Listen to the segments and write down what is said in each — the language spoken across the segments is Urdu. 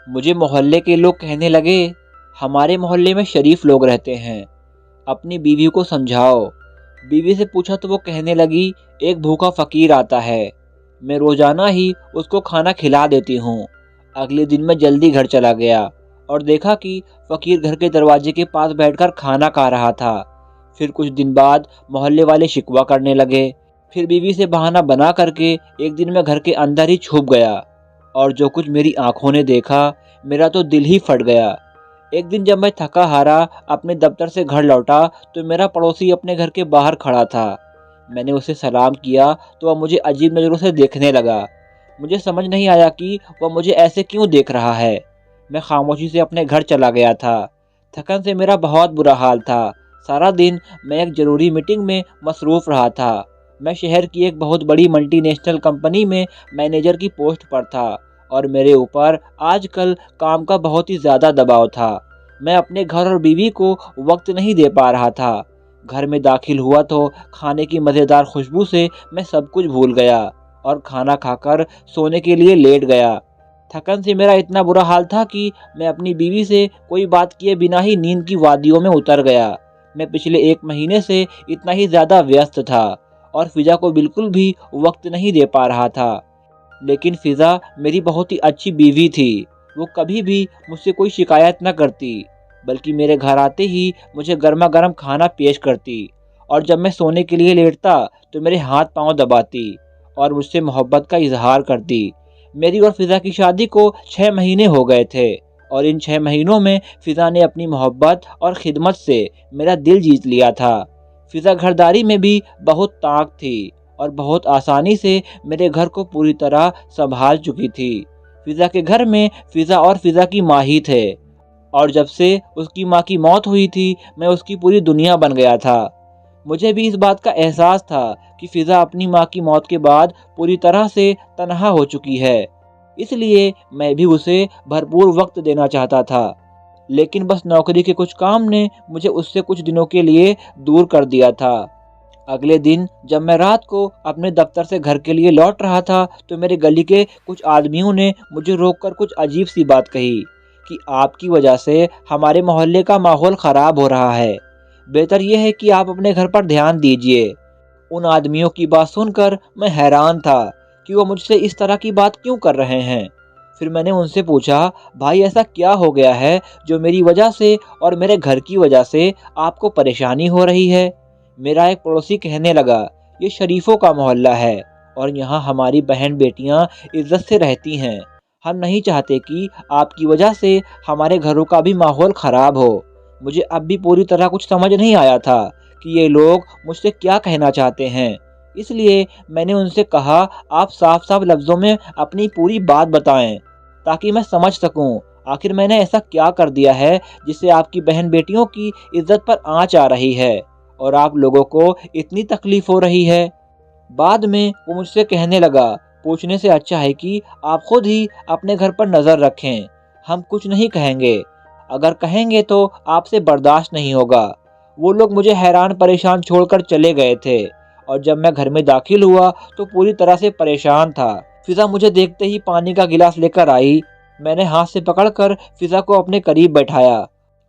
مجھے محلے کے لوگ کہنے لگے، ہمارے محلے میں شریف لوگ رہتے ہیں، اپنی بیوی کو سمجھاؤ۔ بیوی سے پوچھا تو وہ کہنے لگی، ایک بھوکا فقیر آتا ہے، میں روزانہ ہی اس کو کھانا کھلا دیتی ہوں۔ اگلے دن میں جلدی گھر چلا گیا اور دیکھا کہ فقیر گھر کے دروازے کے پاس بیٹھ کر کھانا کھا رہا تھا۔ پھر کچھ دن بعد محلے والے شکوہ کرنے لگے۔ پھر بیوی سے بہانہ بنا کر کے ایک دن میں گھر کے اندر ہی چھپ گیا، اور جو کچھ میری آنکھوں نے دیکھا، میرا تو دل ہی پھٹ گیا۔ ایک دن جب میں تھکا ہارا اپنے دفتر سے گھر لوٹا تو میرا پڑوسی اپنے گھر کے باہر کھڑا تھا۔ میں نے اسے سلام کیا تو وہ مجھے عجیب نظروں سے دیکھنے لگا۔ مجھے سمجھ نہیں آیا کہ وہ مجھے ایسے کیوں دیکھ رہا ہے۔ میں خاموشی سے اپنے گھر چلا گیا تھا۔ تھکن سے میرا بہت برا حال تھا۔ سارا دن میں ایک ضروری میٹنگ میں مصروف رہا تھا۔ میں شہر کی ایک بہت بڑی ملٹی نیشنل کمپنی میں مینیجر کی پوسٹ پر تھا اور میرے اوپر آج کل کام کا بہت ہی زیادہ دباؤ تھا۔ میں اپنے گھر اور بیوی کو وقت نہیں دے پا رہا تھا۔ گھر میں داخل ہوا تو کھانے کی مزیدار خوشبو سے میں سب کچھ بھول گیا اور کھانا کھا کر سونے کے لیے لیٹ گیا۔ تھکن سے میرا اتنا برا حال تھا کہ میں اپنی بیوی سے کوئی بات کیے بنا ہی نیند کی وادیوں میں اتر گیا۔ میں پچھلے 1 مہینے سے اتنا ہی زیادہ ویست تھا اور فضا کو بالکل بھی وقت نہیں دے پا رہا تھا۔ لیکن فضا میری بہت ہی اچھی بیوی تھی۔ وہ کبھی بھی مجھ سے کوئی شکایت نہ کرتی، بلکہ میرے گھر آتے ہی مجھے گرما گرم کھانا پیش کرتی، اور جب میں سونے کے لیے لیٹتا تو میرے ہاتھ پاؤں دباتی اور مجھ سے محبت کا اظہار کرتی۔ میری اور فضا کی شادی کو 6 مہینے ہو گئے تھے، اور ان 6 مہینوں میں فضا نے اپنی محبت اور خدمت سے میرا دل جیت لیا تھا۔ فضا گھرداری میں بھی بہت طاقت تھی اور بہت آسانی سے میرے گھر کو پوری طرح سنبھال چکی تھی۔ فضا کے گھر میں فضا اور فضا کی ماں ہی تھے، اور جب سے اس کی ماں کی موت ہوئی تھی میں اس کی پوری دنیا بن گیا تھا۔ مجھے بھی اس بات کا احساس تھا کہ فضا اپنی ماں کی موت کے بعد پوری طرح سے تنہا ہو چکی ہے، اس لیے میں بھی اسے بھرپور وقت دینا چاہتا تھا۔ لیکن بس نوکری کے کچھ کام نے مجھے اس سے کچھ دنوں کے لیے دور کر دیا تھا۔ اگلے دن جب میں رات کو اپنے دفتر سے گھر کے لیے لوٹ رہا تھا تو میرے گلی کے کچھ آدمیوں نے مجھے روک کر کچھ عجیب سی بات کہی کہ آپ کی وجہ سے ہمارے محلے کا ماحول خراب ہو رہا ہے، بہتر یہ ہے کہ آپ اپنے گھر پر دھیان دیجئے۔ ان آدمیوں کی بات سن کر میں حیران تھا کہ وہ مجھ سے اس طرح کی بات کیوں کر رہے ہیں۔ پھر میں نے ان سے پوچھا، بھائی ایسا کیا ہو گیا ہے جو میری وجہ سے اور میرے گھر کی وجہ سے آپ کو پریشانی ہو رہی ہے؟ میرا ایک پڑوسی کہنے لگا، یہ شریفوں کا محلہ ہے اور یہاں ہماری بہن بیٹیاں عزت سے رہتی ہیں۔ ہم نہیں چاہتے کہ آپ کی وجہ سے ہمارے گھروں کا بھی ماحول خراب ہو۔ مجھے اب بھی پوری طرح کچھ سمجھ نہیں آیا تھا کہ یہ لوگ مجھ سے کیا کہنا چاہتے ہیں، اس لیے میں نے ان سے کہا، آپ صاف صاف لفظوں میں اپنی پوری بات بتائیں تاکہ میں سمجھ سکوں آخر میں نے ایسا کیا کر دیا ہے جس سے آپ کی بہن بیٹیوں کی عزت پر آنچ آ رہی ہے اور آپ لوگوں کو اتنی تکلیف ہو رہی ہے۔ بعد میں وہ مجھ سے کہنے لگا، پوچھنے سے اچھا ہے کہ آپ خود ہی اپنے گھر پر نظر رکھیں، ہم کچھ نہیں کہیں گے، اگر کہیں گے تو آپ سے برداشت نہیں ہوگا۔ وہ لوگ مجھے حیران پریشان چھوڑ کر چلے گئے تھے، اور جب میں گھر میں داخل ہوا تو پوری طرح سے پریشان تھا۔ فضا مجھے دیکھتے ہی پانی کا گلاس لے کر آئی۔ میں نے ہاتھ سے پکڑ کر فضا کو اپنے قریب بیٹھایا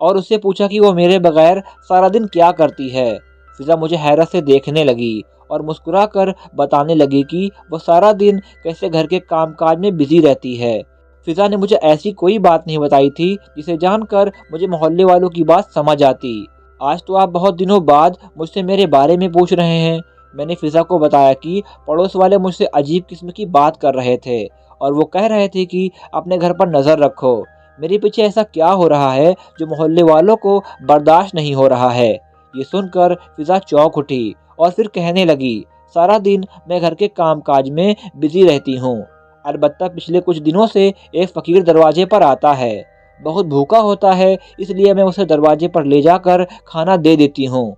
اور اس سے پوچھا کہ وہ میرے بغیر سارا دن کیا کرتی ہے۔ فضا مجھے حیرت سے دیکھنے لگی اور مسکرا کر بتانے لگی کہ وہ سارا دن کیسے گھر کے کام کاج میں بزی رہتی ہے۔ فضا نے مجھے ایسی کوئی بات نہیں بتائی تھی جسے جان کر مجھے محلے والوں کی بات سمجھ آتی۔ آج تو آپ بہت دنوں بعد مجھ سے میرے بارے میں پوچھ رہے ہیں۔ میں نے فضا کو بتایا کہ پڑوس والے مجھ سے عجیب قسم کی بات کر رہے تھے اور وہ کہہ رہے تھے کہ اپنے گھر پر نظر رکھو۔ میرے پیچھے ایسا کیا ہو رہا ہے جو محلے والوں کو برداشت نہیں ہو رہا ہے؟ یہ سن کر فضا چونک اٹھی اور پھر کہنے لگی، سارا دن میں گھر کے کام کاج میں بزی رہتی ہوں، البتہ پچھلے کچھ دنوں سے ایک فقیر دروازے پر آتا ہے، بہت بھوکا ہوتا ہے، اس لیے میں اسے دروازے پر لے جا کر کھانا دے دیتی ہوں۔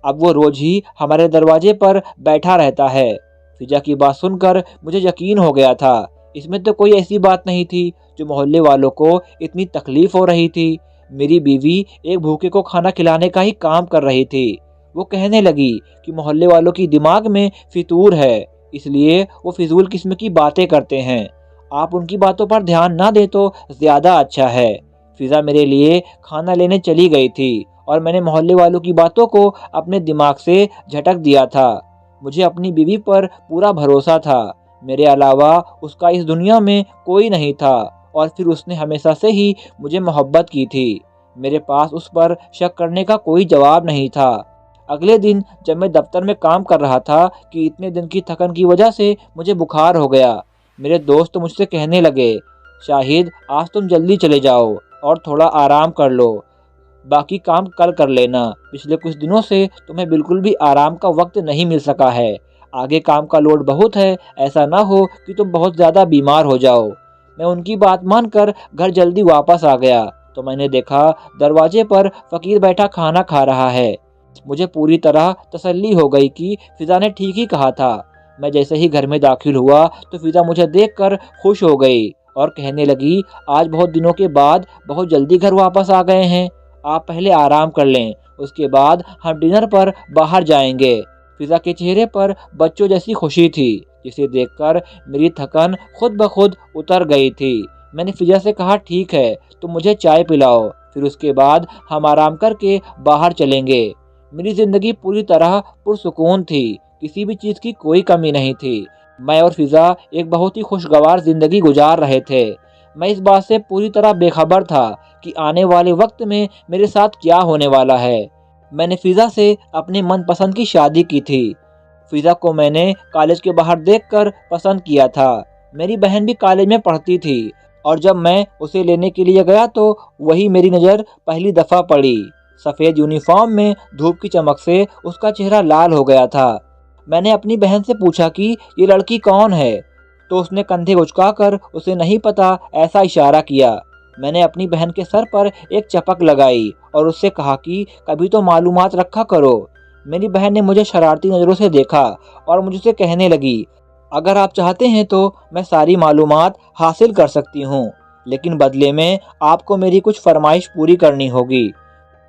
اب وہ روز ہی ہمارے دروازے پر بیٹھا رہتا ہے۔ فضا کی بات سن کر مجھے یقین ہو گیا تھا، اس میں تو کوئی ایسی بات نہیں تھی جو محلے والوں کو اتنی تکلیف ہو رہی تھی۔ میری بیوی ایک بھوکے کو کھانا کھلانے کا ہی کام کر رہی تھی۔ وہ کہنے لگی کہ محلے والوں کی دماغ میں فطور ہے، اس لیے وہ فضول قسم کی باتیں کرتے ہیں۔ آپ ان کی باتوں پر دھیان نہ دیں تو زیادہ اچھا ہے۔ فضا میرے لیے کھانا لینے چلی گئی تھی اور میں نے محلے والوں کی باتوں کو اپنے دماغ سے جھٹک دیا تھا۔ مجھے اپنی بیوی پر پورا بھروسہ تھا، میرے علاوہ اس کا اس دنیا میں کوئی نہیں تھا، اور پھر اس نے ہمیشہ سے ہی مجھے محبت کی تھی۔ میرے پاس اس پر شک کرنے کا کوئی جواب نہیں تھا۔ اگلے دن جب میں دفتر میں کام کر رہا تھا کہ اتنے دن کی تھکن کی وجہ سے مجھے بخار ہو گیا۔ میرے دوست مجھ سے کہنے لگے، شاہد آج تم جلدی چلے جاؤ اور تھوڑا آرام کر لو، باقی کام کل کر لینا، پچھلے کچھ دنوں سے تمہیں بالکل بھی آرام کا وقت نہیں مل سکا ہے، آگے کام کا لوڈ بہت ہے، ایسا نہ ہو کہ تم بہت زیادہ بیمار ہو جاؤ۔ میں ان کی بات مان کر گھر جلدی واپس آ گیا تو میں نے دیکھا دروازے پر فقیر بیٹھا کھانا کھا رہا ہے۔ مجھے پوری طرح تسلی ہو گئی کہ فضا نے ٹھیک ہی کہا تھا۔ میں جیسے ہی گھر میں داخل ہوا تو فضا مجھے دیکھ کر خوش ہو گئی اور کہنے لگی، آج بہت دنوں کے بعد بہت جلدی گھر واپس آ گئے ہیں، آپ پہلے آرام کر لیں، اس کے بعد ہم ڈنر پر باہر جائیں گے۔ فضا کے چہرے پر بچوں جیسی خوشی تھی جسے دیکھ کر میری تھکن خود بخود اتر گئی تھی۔ میں نے فضا سے کہا، ٹھیک ہے تم مجھے چائے پلاؤ، پھر اس کے بعد ہم آرام کر کے باہر چلیں گے۔ میری زندگی پوری طرح پرسکون تھی، کسی بھی چیز کی کوئی کمی نہیں تھی۔ میں اور فضا ایک بہت ہی خوشگوار زندگی گزار رہے تھے۔ میں اس بات سے پوری طرح بے خبر تھا کہ آنے والے وقت میں میرے ساتھ کیا ہونے والا ہے۔ میں نے فضا سے اپنے من پسند کی شادی کی تھی۔ فضا کو میں نے کالج کے باہر دیکھ کر پسند کیا تھا۔ میری بہن بھی کالج میں پڑھتی تھی اور جب میں اسے لینے کے لیے گیا تو وہی میری نظر پہلی دفعہ پڑی۔ سفید یونیفارم میں دھوپ کی چمک سے اس کا چہرہ لال ہو گیا تھا۔ میں نے اپنی بہن سے پوچھا کہ یہ لڑکی کون ہے، تو اس نے کندھے اچکا کر اسے نہیں پتا ایسا اشارہ کیا۔ میں نے اپنی بہن کے سر پر ایک چپک لگائی اور اس سے کہا کہ کبھی تو معلومات رکھا کرو۔ میری بہن نے مجھے شرارتی نظروں سے دیکھا اور مجھ سے کہنے لگی، اگر آپ چاہتے ہیں تو میں ساری معلومات حاصل کر سکتی ہوں، لیکن بدلے میں آپ کو میری کچھ فرمائش پوری کرنی ہوگی۔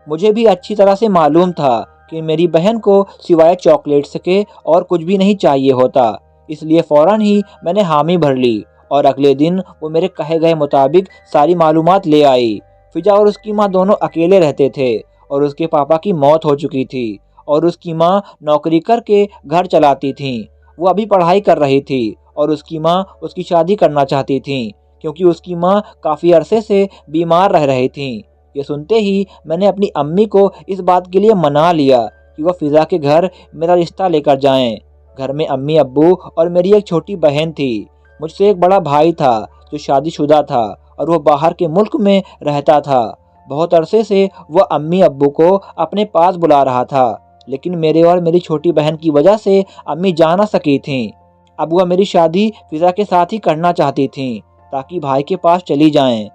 مجھے بھی اچھی طرح سے معلوم تھا کہ میری بہن کو سوائے چاکلیٹس کے اور کچھ بھی نہیں چاہیے ہوتا، اس لیے فوراً ہی میں نے حامی بھر لی اور اگلے دن وہ میرے کہے گئے مطابق ساری معلومات لے آئی۔ فضا اور اس کی ماں دونوں اکیلے رہتے تھے اور اس کے پاپا کی موت ہو چکی تھی اور اس کی ماں نوکری کر کے گھر چلاتی تھیں۔ وہ ابھی پڑھائی کر رہی تھی اور اس کی ماں اس کی شادی کرنا چاہتی تھیں کیونکہ اس کی ماں کافی عرصے سے بیمار رہ رہی تھیں۔ یہ سنتے ہی میں نے اپنی امی کو اس بات کے لیے منا لیا کہ وہ فضا کے گھر میرا رشتہ لے کر جائیں۔ گھر میں امی، ابو اور میری ایک چھوٹی بہن تھی۔ مجھ سے ایک بڑا بھائی تھا جو شادی شدہ تھا اور وہ باہر کے ملک میں رہتا تھا۔ بہت عرصے سے وہ امی ابو کو اپنے پاس بلا رہا تھا، لیکن میرے اور میری چھوٹی بہن کی وجہ سے امی جا نہ سکی تھیں۔ اب وہ میری شادی فضا کے ساتھ ہی کرنا چاہتی تھیں تاکہ بھائی کے پاس چلی جائیں۔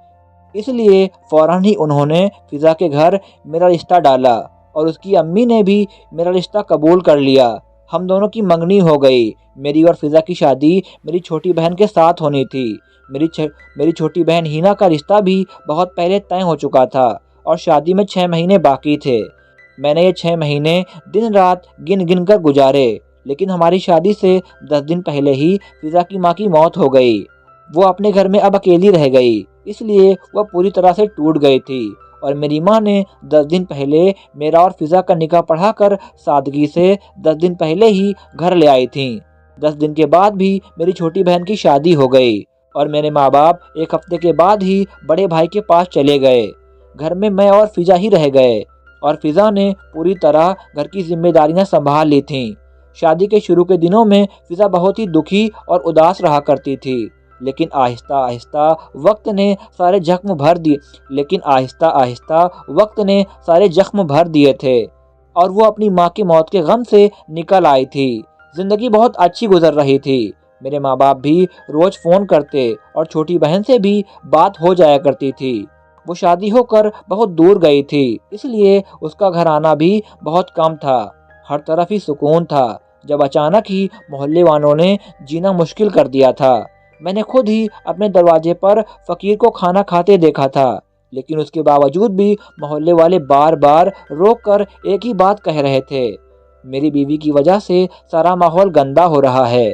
اس لیے فوراً ہی انہوں نے فضا کے گھر میرا رشتہ ڈالا اور اس کی امی نے بھی میرا رشتہ قبول کر لیا۔ ہم دونوں کی منگنی ہو گئی۔ میری اور فضا کی شادی میری چھوٹی بہن کے ساتھ ہونی تھی۔ میری چھوٹی بہن ہینا کا رشتہ بھی بہت پہلے طے ہو چکا تھا اور شادی میں 6 مہینے باقی تھے۔ میں نے یہ 6 مہینے دن رات گن گن کر گزارے، لیکن ہماری شادی سے 10 دن پہلے ہی فضا کی ماں کی موت ہو گئی۔ وہ اپنے گھر میں اب اکیلی رہ گئی، اس لیے وہ پوری طرح سے ٹوٹ گئی تھی اور میری ماں نے 10 دن پہلے میرا اور فضا کا نکاح پڑھا کر سادگی سے 10 دن پہلے ہی گھر لے آئی تھیں۔ 10 دن کے بعد بھی میری چھوٹی بہن کی شادی ہو گئی اور میرے ماں باپ ایک ہفتے کے بعد ہی بڑے بھائی کے پاس چلے گئے۔ گھر میں میں اور فضا ہی رہ گئے اور فضا نے پوری طرح گھر کی ذمہ داریاں سنبھال لی تھیں۔ شادی کے شروع کے دنوں میں فضا بہت ہی دکھی اور اداس رہا کرتی تھی، لیکن آہستہ آہستہ وقت نے سارے زخم بھر دیے تھے اور وہ اپنی ماں کی موت کے غم سے نکل آئی تھی۔ زندگی بہت اچھی گزر رہی تھی۔ میرے ماں باپ بھی روز فون کرتے اور چھوٹی بہن سے بھی بات ہو جایا کرتی تھی۔ وہ شادی ہو کر بہت دور گئی تھی، اس لیے اس کا گھر آنا بھی بہت کم تھا۔ ہر طرف ہی سکون تھا، جب اچانک ہی محلے والوں نے جینا مشکل کر دیا تھا۔ میں نے خود ہی اپنے دروازے پر فقیر کو کھانا کھاتے دیکھا تھا، لیکن اس کے باوجود بھی محلے والے بار بار روک کر ایک ہی بات کہہ رہے تھے، میری بیوی کی وجہ سے سارا ماحول گندا ہو رہا ہے،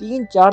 3-4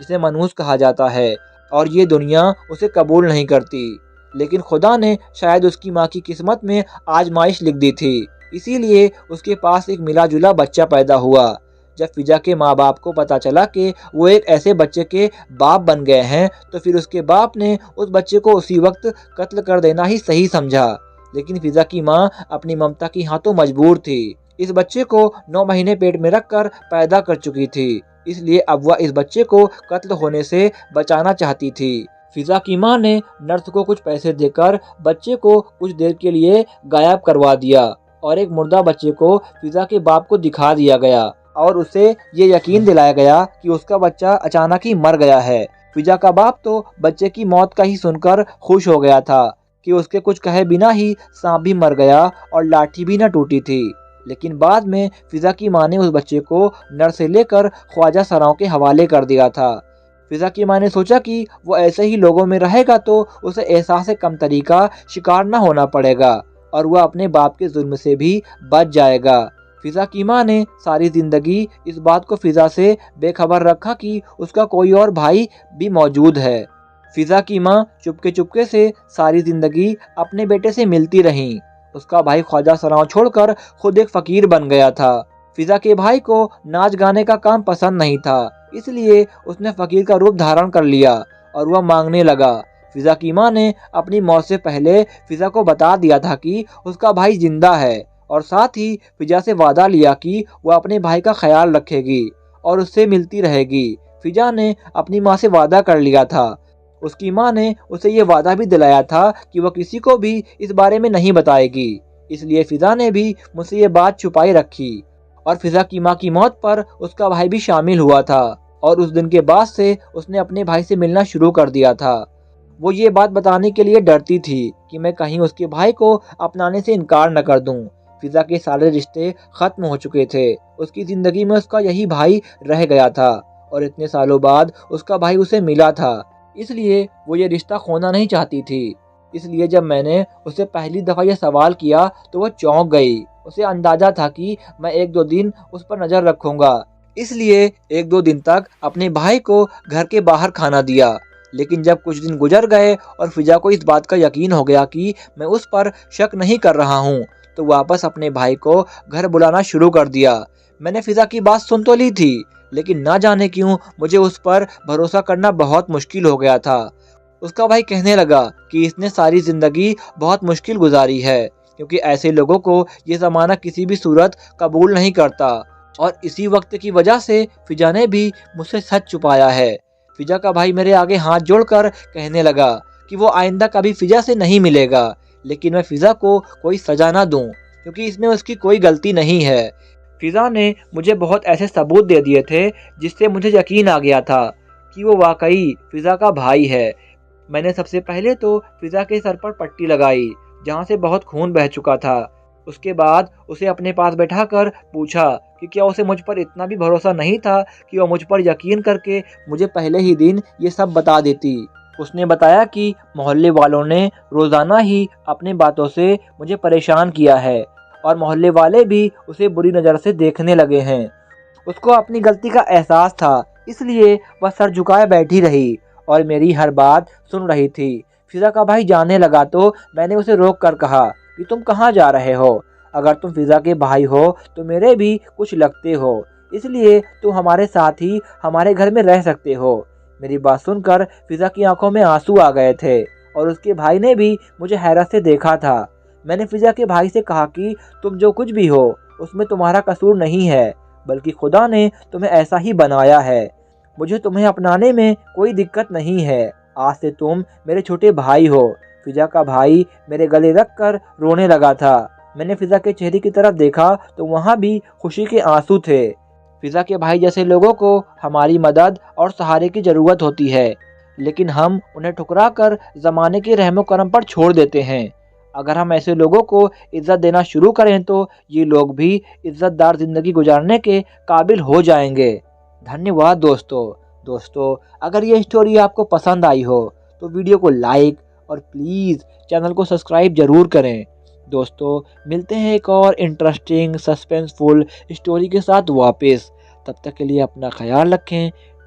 جسے منحوس کہا جاتا ہے، اور یہ دنیا اسے قبول نہیں کرتی۔ لیکن خدا نے شاید اس کی ماں کی قسمت میں آزمائش لکھ دی تھی، اسی لیے اس کے پاس ایک ملا جلا بچہ پیدا ہوا۔ جب فضا کے ماں باپ کو پتا چلا کہ وہ ایک ایسے بچے کے باپ بن گئے ہیں تو پھر اس کے باپ نے اس بچے کو اسی وقت قتل کر دینا ہی صحیح سمجھا۔ لیکن فضا کی ماں اپنی ممتا کی ہاتھوں مجبور تھی۔ اس بچے کو 9 مہینے پیٹ میں رکھ کر پیدا کر چکی تھی، اس لیے اب وہ اس بچے کو قتل ہونے سے بچانا چاہتی تھی۔ فضا کی ماں نے نرس کو کچھ پیسے دے کر بچے کو کچھ دیر کے لیے غائب کروا دیا اور ایک مردہ بچے کو فضا کے باپ کو دکھا دیا گیا اور اسے یہ یقین دلایا گیا کہ اس کا بچہ اچانک ہی مر گیا ہے۔ فضا کا باپ تو بچے کی موت کا ہی سن کر خوش ہو گیا تھا کہ اس کے کچھ کہے بنا ہی سانپ بھی مر گیا اور لاٹھی بھی نہ ٹوٹی تھی۔ لیکن بعد میں فضا کی ماں نے اس بچے کو نر سے لے کر خواجہ سراؤں کے حوالے کر دیا تھا۔ فضا کی ماں نے سوچا کہ وہ ایسے ہی لوگوں میں رہے گا تو اسے احساس کمتری کا شکار نہ ہونا پڑے گا اور وہ اپنے باپ کے ظلم سے بھی بچ جائے گا۔ فضا کی ماں نے ساری زندگی اس بات کو فضا سے بے خبر رکھا کہ اس کا کوئی اور بھائی بھی موجود ہے۔ فضا کی ماں چپکے سے ساری زندگی اپنے بیٹے سے ملتی رہیں۔ اس کا بھائی خواجہ سراؤں چھوڑ کر خود ایک فقیر بن گیا تھا۔ فضا کے بھائی کو ناچ گانے کا کام پسند نہیں تھا، اس لیے اس نے فقیر کا روپ دھارن کر لیا اور وہ مانگنے لگا۔ فضا کی ماں نے اپنی موت سے پہلے فضا کو بتا دیا تھا کہ اس کا بھائی زندہ ہے اور ساتھ ہی فضا سے وعدہ لیا کہ وہ اپنے بھائی کا خیال رکھے گی اور اس سے ملتی رہے گی۔ فضا نے اپنی ماں سے وعدہ کر لیا تھا۔ اس کی ماں نے اسے یہ وعدہ بھی دلایا تھا کہ وہ کسی کو بھی اس بارے میں نہیں بتائے گی، اس لیے فضا نے بھی مجھ سے یہ بات چھپائی رکھی اور فضا کی ماں کی موت پر اس کا بھائی بھی شامل ہوا تھا اور اس دن کے بعد سے اس نے اپنے بھائی سے ملنا شروع کر دیا تھا۔ وہ یہ بات بتانے کے لیے ڈرتی تھی کہ میں کہیں اس کے بھائی کو اپنانے سے انکار نہ کر دوں۔ فضا کے سارے رشتے ختم ہو چکے تھے، اس کی زندگی میں اس کا یہی بھائی رہ گیا تھا اور اتنے سالوں بعد اس کا بھائی اسے ملا تھا، اس لیے وہ یہ رشتہ کھونا نہیں چاہتی تھی۔ اس لیے جب میں نے اسے پہلی دفعہ یہ سوال کیا تو وہ چونک گئی۔ اسے اندازہ تھا کہ میں 1-2 دن اس پر نظر رکھوں گا، اس لیے 1-2 دن تک اپنے بھائی کو گھر کے باہر کھانا دیا۔ لیکن جب کچھ دن گزر گئے اور فضا کو اس بات کا یقین ہو گیا کہ میں اس پر شک نہیں کر رہا ہوں تو واپس اپنے بھائی کو گھر بلانا شروع کر دیا۔ میں نے فضا کی بات سن تو لی تھی لیکن نہ جانے کیوں مجھے اس پر بھروسہ کرنا بہت مشکل ہو گیا تھا۔ اس کا بھائی کہنے لگا کہ اس نے ساری زندگی بہت مشکل گزاری ہے کیونکہ ایسے لوگوں کو یہ زمانہ کسی بھی صورت قبول نہیں کرتا اور اسی وقت کی وجہ سے فضا نے بھی مجھ سے سچ چھپایا ہے۔ فضا کا بھائی میرے آگے ہاتھ جوڑ کر کہنے لگا کہ وہ آئندہ کبھی فضا سے نہیں ملے گا، لیکن میں فضا کو کوئی سزا نہ دوں کیونکہ اس میں اس کی کوئی غلطی نہیں ہے۔ فضا نے مجھے بہت ایسے ثبوت دے دیے تھے جس سے مجھے یقین آ گیا تھا کہ وہ واقعی فضا کا بھائی ہے۔ میں نے سب سے پہلے تو فضا کے سر پر پٹی لگائی جہاں سے بہت خون بہہ چکا تھا۔ اس کے بعد اسے اپنے پاس بیٹھا کر پوچھا کہ کیا اسے مجھ پر اتنا بھی بھروسہ نہیں تھا کہ وہ مجھ پر یقین کر کے مجھے پہلے ہی دن یہ سب بتا دیتی۔ اس نے بتایا کہ محلے والوں نے روزانہ ہی اپنی باتوں سے مجھے پریشان کیا ہے اور محلے والے بھی اسے بری نظر سے دیکھنے لگے ہیں۔ اس کو اپنی غلطی کا احساس تھا، اس لیے وہ سر جھکائے بیٹھی رہی اور میری ہر بات سن رہی تھی۔ فضا کا بھائی جانے لگا تو میں نے اسے روک کر کہا کہ تم کہاں جا رہے ہو؟ اگر تم فضا کے بھائی ہو تو میرے بھی کچھ لگتے ہو، اس لیے تم ہمارے ساتھ ہی ہمارے گھر میں رہ سکتے ہو۔ میری بات سن کر فضا کی آنکھوں میں آنسو آ گئے تھے اور اس کے بھائی نے بھی مجھے حیرت سے دیکھا تھا۔ میں نے فضا کے بھائی سے کہا کہ تم جو کچھ بھی ہو اس میں تمہارا قصور نہیں ہے، بلکہ خدا نے تمہیں ایسا ہی بنایا ہے۔ مجھے تمہیں اپنانے میں کوئی دقت نہیں ہے، آج سے تم میرے چھوٹے بھائی ہو۔ فضا کا بھائی میرے گلے رکھ کر رونے لگا تھا۔ میں نے فضا کے چہرے کی طرف دیکھا تو وہاں بھی خوشی کے آنسو تھے۔ فضا کے بھائی جیسے لوگوں کو ہماری مدد اور سہارے کی ضرورت ہوتی ہے، لیکن ہم انہیں ٹھکرا کر زمانے کے رحم و کرم پر چھوڑ دیتے ہیں۔ اگر ہم ایسے لوگوں کو عزت دینا شروع کریں تو یہ لوگ بھی عزت دار زندگی گزارنے کے قابل ہو جائیں گے۔ دھنیہ واد دوستو، اگر یہ اسٹوری آپ کو پسند آئی ہو تو ویڈیو کو لائک اور پلیز چینل کو سبسکرائب ضرور کریں۔ دوستو ملتے ہیں ایک اور انٹرسٹنگ سسپینس فل اسٹوری کے ساتھ واپس، تب تک کے لیے اپنا خیال رکھیں۔